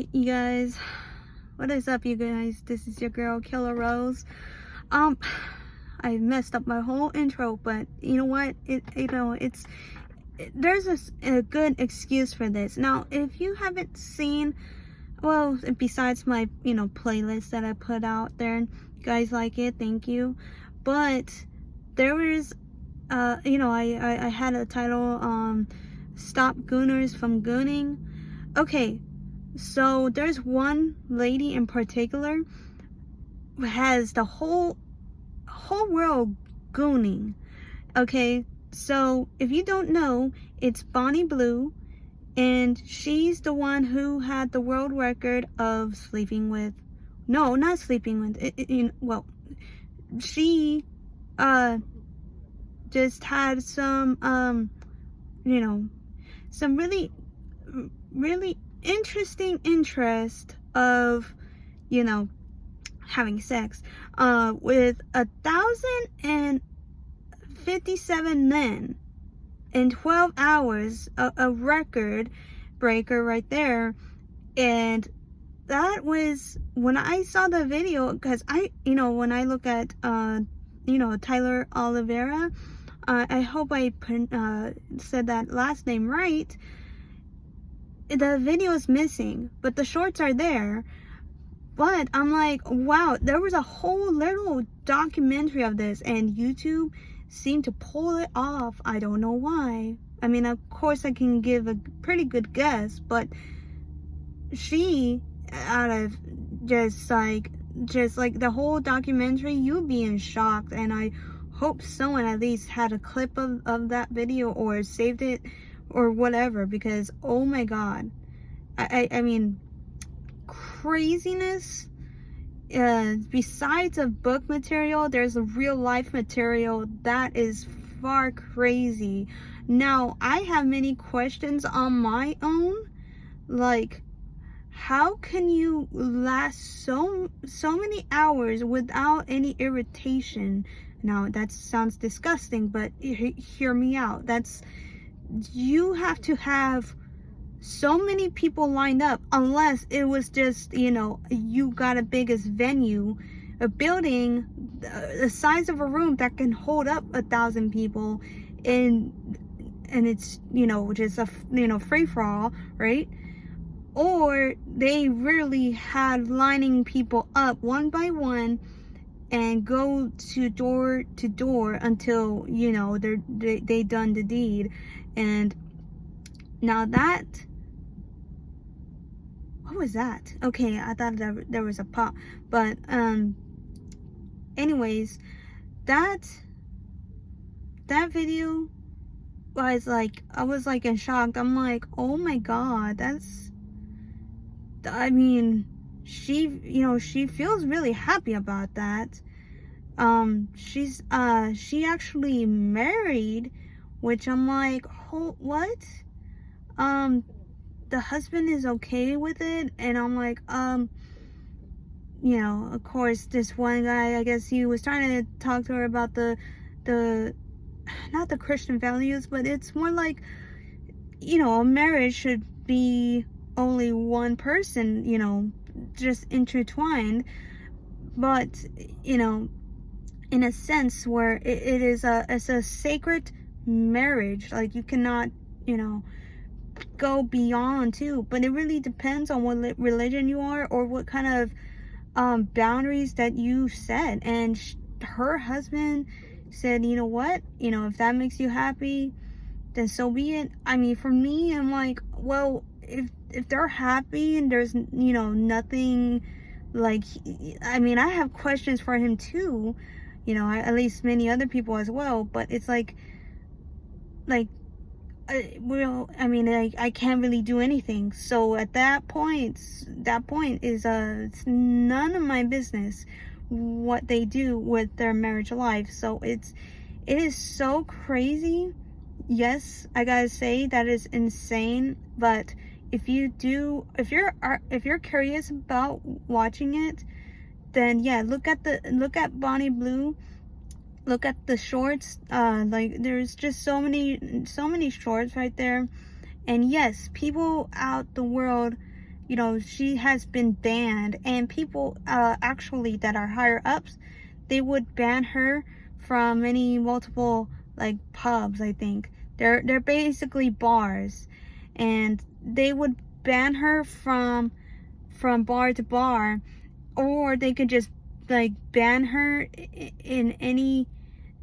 Alright, you guys. What is up, you guys? This is your girl, Killer Rose. I messed up my whole intro, but you know what? There's a good excuse for this. Now, if you haven't seen, well, besides my, playlist that I put out there, you guys like it, thank you. But there was, I had a title, Stop Gooners from Gooning. Okay. So there's one lady in particular who has the whole world gooning. Okay, so if you don't know, it's Bonnie Blue, and she's the one who had the world record of sleeping with. No, not sleeping with. Well, she just had some some really interesting interest of having sex with 1,057 men in 12 hours, a record breaker right there. And that was when I saw the video, because when I look at Tyler Oliveira, I hope I said that last name right. The video is missing, but the shorts are there. But I'm like, wow, there was a whole little documentary of this, and YouTube seemed to pull it off. I don't know why. I mean, of course I can give a pretty good guess, but she, out of just like the whole documentary, you'd be in shock. And I hope someone at least had a clip of that video or saved it or whatever, because oh my god, I mean, craziness. Besides of book material, there's a real life material that is far crazy. Now, I have many questions on my own, like, how can you last so many hours without any irritation? Now, that sounds disgusting, but hear me out. You have to have so many people lined up, unless it was just, you got a biggest venue, a building the size of a room that can hold up 1,000 people, and it's, just a, free for all, right? Or they really had lining people up one by one and go to door until they done the deed. And now that, what was that? Okay, I thought there was a pop, but anyways, that video was like, I was like in shock. I'm like, oh my god, I mean, she feels really happy about that. She actually married, which I'm like, what? The husband is okay with it, and I'm like, of course, this one guy, I guess he was trying to talk to her about the not the Christian values, but it's more like, a marriage should be only one person, just intertwined, but in a sense where it's a sacred marriage. Like, you cannot go beyond too, but it really depends on what religion you are, or what kind of boundaries that you set. And her husband said, you know what, if that makes you happy, then so be it. I mean, for me, I'm like, well, if they're happy and there's nothing, like, I mean, I have questions for him too, at least many other people as well, but it's like well, I mean, I can't really do anything. So at that point is it's none of my business what they do with their marriage life. So it is so crazy. Yes, I gotta say that is insane. But if you're curious about watching it, then yeah, look at Bonnie Blue. Look at the shorts. Like, there's just so many shorts right there. And yes, people out the world you know, she has been banned, and people actually that are higher ups, they would ban her from many multiple like pubs. I think they're basically bars, and they would ban her from bar to bar, or they could just like ban her in any,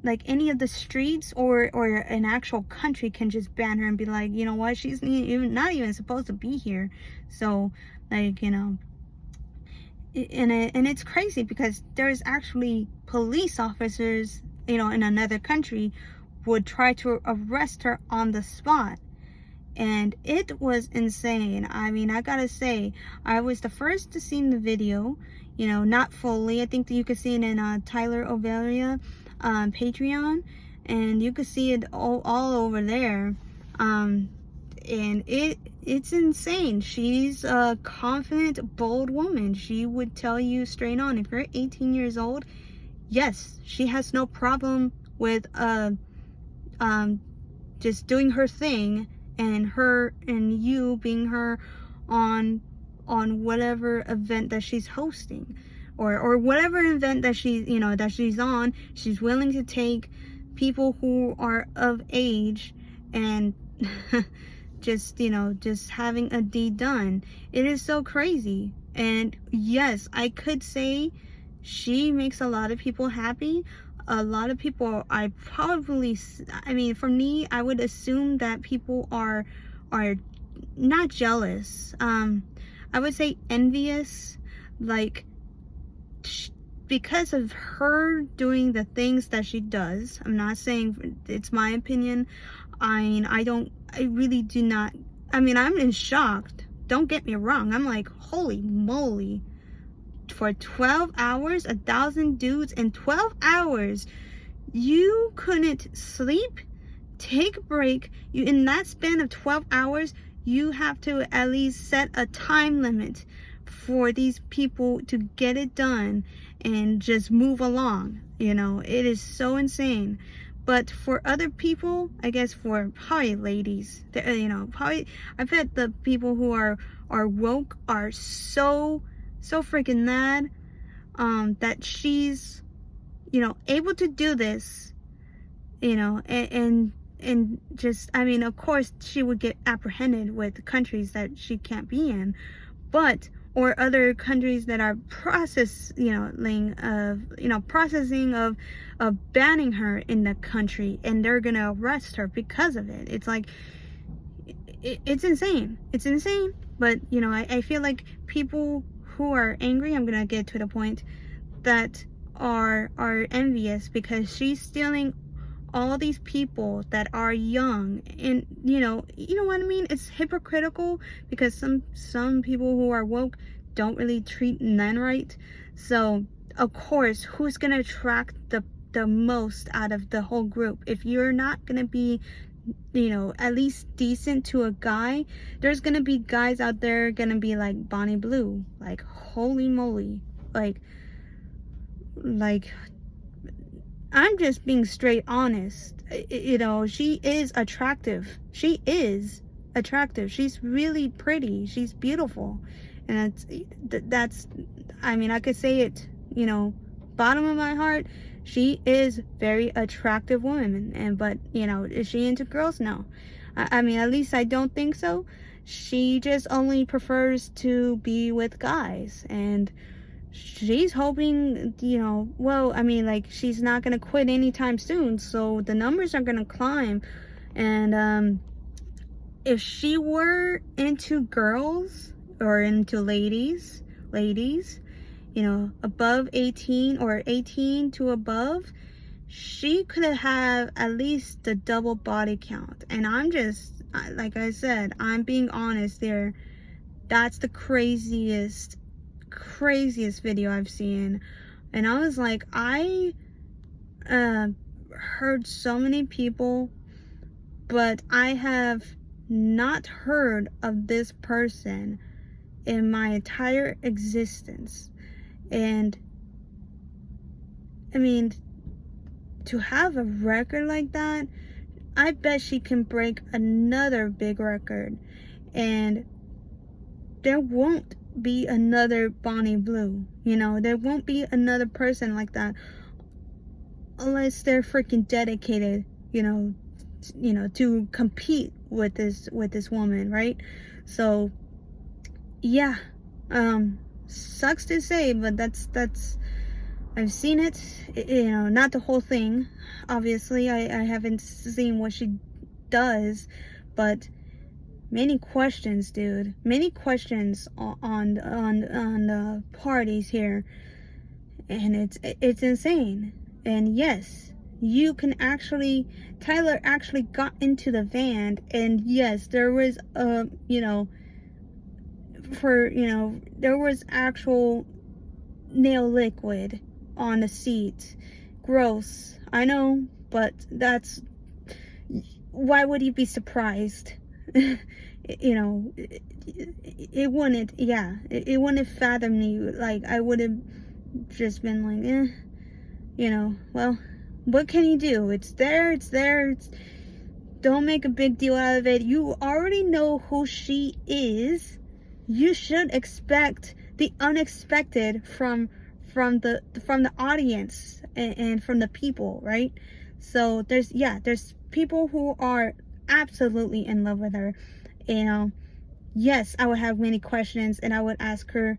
like any of the streets, or an actual country can just ban her and be like, you know what, she's even not even supposed to be here. So like, you know, and it's crazy because there's actually police officers, you know, in another country would try to arrest her on the spot. And it was insane. I mean, I gotta say, I was the first to see the video, you know, not fully. I think that you could see it in Tyler Ovaria Patreon, and you could see it all over there. And it's insane. She's a confident, bold woman. She would tell you straight on, if you're 18 years old, yes, she has no problem with just doing her thing, and her and you being her on whatever event that she's hosting, or whatever event that she's, you know, that she's on. She's willing to take people who are of age and just, you know, just having a deed done. It is so crazy. And yes, I could say she makes a lot of people happy. A lot of people, I mean, for me, I would assume that people are not jealous. I would say envious, like, because of her doing the things that she does. I'm not saying, it's my opinion. I mean, I really do not, I mean, I'm in shock. Don't get me wrong. I'm like, holy moly. For 12 hours, 1,000 dudes in 12 hours, you couldn't sleep, take a break. You, in that span of 12 hours, you have to at least set a time limit for these people to get it done and just move along. You know, it is so insane. But for other people, I guess for probably ladies, you know, probably, I bet the people who are woke are so freaking mad that she's, you know, able to do this, you know, and just, I mean, of course she would get apprehended with countries that she can't be in, but, or other countries that are processing of banning her in the country, and they're gonna arrest her because of it. It's like, it's insane. It's insane. But, you know, I feel like people who are angry, I'm gonna get to the point, that are envious because she's stealing all these people that are young. And you know what I mean. It's hypocritical because some people who are woke don't really treat men right. So of course, who's gonna attract the most out of the whole group? If you're not gonna be, you know, at least decent to a guy, there's gonna be guys out there gonna be like Bonnie Blue. Like, holy moly. Like I'm just being straight honest. You know, she is attractive. She is attractive. She's really pretty. She's beautiful. And that's, I mean, I could say it, you know, bottom of my heart, she is very attractive woman. And but, you know, is she into girls? No. I mean, at least I don't think so. She just only prefers to be with guys, and she's hoping, you know, well, I mean, like, she's not gonna quit anytime soon, so the numbers are gonna climb. And if she were into girls or into ladies, you know, above 18 or 18 to above, she could have at least the double body count. And I'm just, like I said, I'm being honest there. That's the craziest video I've seen. And I was like, I heard so many people, but I have not heard of this person in my entire existence. And I mean, to have a record like that, I bet she can break another big record. And there won't be another Bonnie Blue. You know, there won't be another person like that unless they're freaking dedicated, to compete with this woman, right? So yeah, sucks to say, but that's I've seen it, not the whole thing. Obviously, I haven't seen what she does, but many questions, dude. Many questions on the parties here, and it's insane. And yes, you can actually, Tyler actually got into the van, and yes, there was there was actual nail liquid on the seat. Gross, I know, but why would you be surprised? It wouldn't, it wouldn't fathom me. Like, I would have just been like, well, what can you do? It's there. Don't make a big deal out of it. You already know who she is. You should expect the unexpected from the audience and from the people, right? So there's people who are absolutely in love with her. Yes, I would have many questions, and I would ask her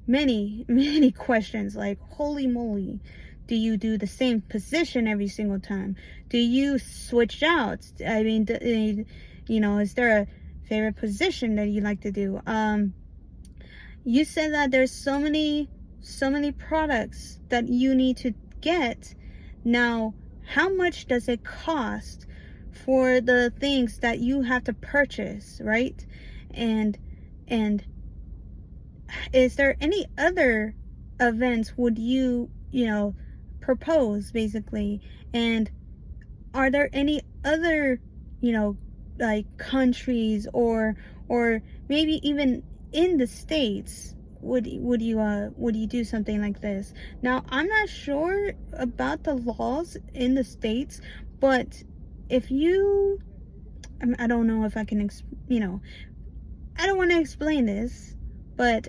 many questions, like, holy moly, do you do the same position every single time? Do you switch out? I mean, is there a favorite position that you like to do? You said that there's so many products that you need to get. Now, how much does it cost for the things that you have to purchase, right? And is there any other events would you propose, basically? And are there any other like countries or maybe even in the States would you do something like this? Now, I'm not sure about the laws in the States, but if you, I don't know if I can I don't want to explain this, but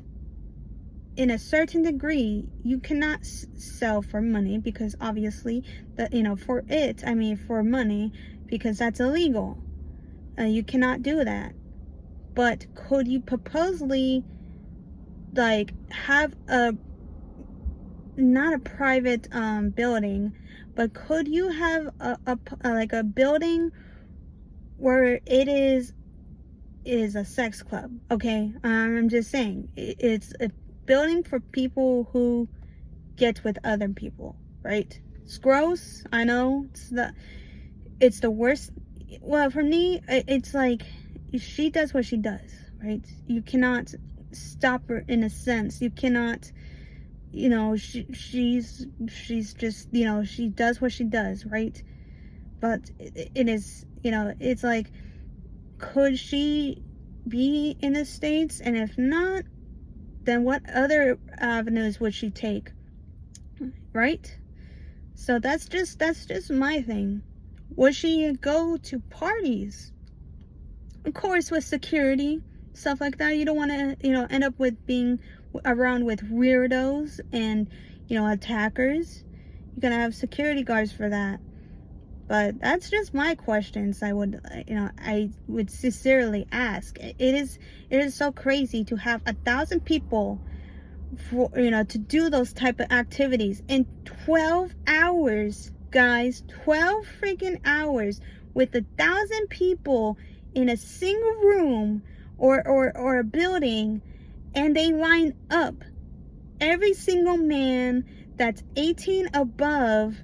in a certain degree, you cannot sell for money, because obviously for money, because that's illegal. You cannot do that. But could you purposely, like, have not a private building, but could you have a building where it is a sex club? Okay, I'm just saying, it's a building for people who get with other people, right? It's gross, I know. It's the worst. Well, for me, it's like, she does what she does, right? You cannot stop her, in a sense. You cannot, she's just, she does what she does, right? But it is, it's like, could she be in the States? And if not, then what other avenues would she take, right? So that's just my thing. Would she go to parties? Of course, with security, stuff like that. You don't want to, end up with being around with weirdos and, attackers. You're going to have security guards for that. But that's just my questions I would sincerely ask. It is so crazy to have 1,000 people for, to do those type of activities in 12 hours, guys. 12 freaking hours with 1,000 people in a single room or a building, and they line up. Every single man that's 18 above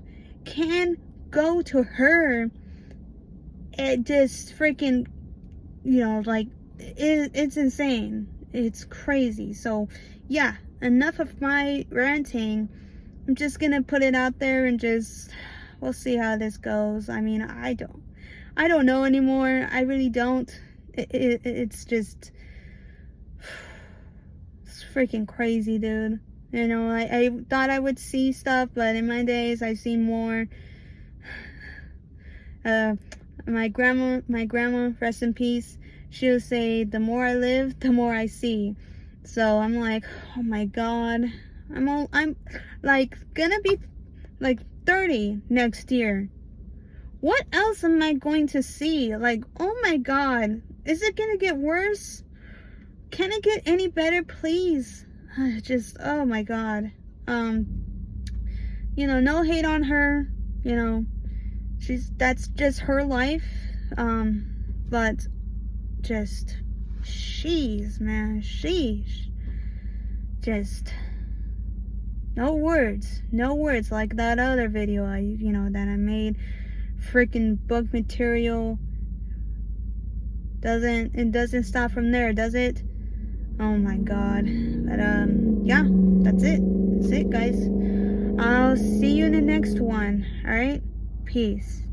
can go to her. It just freaking, it's insane. It's crazy. So yeah, enough of my ranting. I'm just gonna put it out there and we'll see how this goes. I mean, I don't know anymore. I really don't. It's just, it's freaking crazy, dude. I thought I would see stuff, but in my days, I've seen more. My grandma, rest in peace, she'll say, the more I live, the more I see. So I'm like, oh my god, I'm like gonna be like 30 next year. What else am I going to see? Like, oh my god, is it gonna get worse? Can it get any better, please? Just, oh my god. You know, no hate on her, you know, that's just her life. But just, sheesh, man, sheesh. Just, no words like that other video that I made. Freaking book material doesn't stop from there, does it? Oh my god. But yeah, that's it guys. I'll see you in the next one. All right, peace.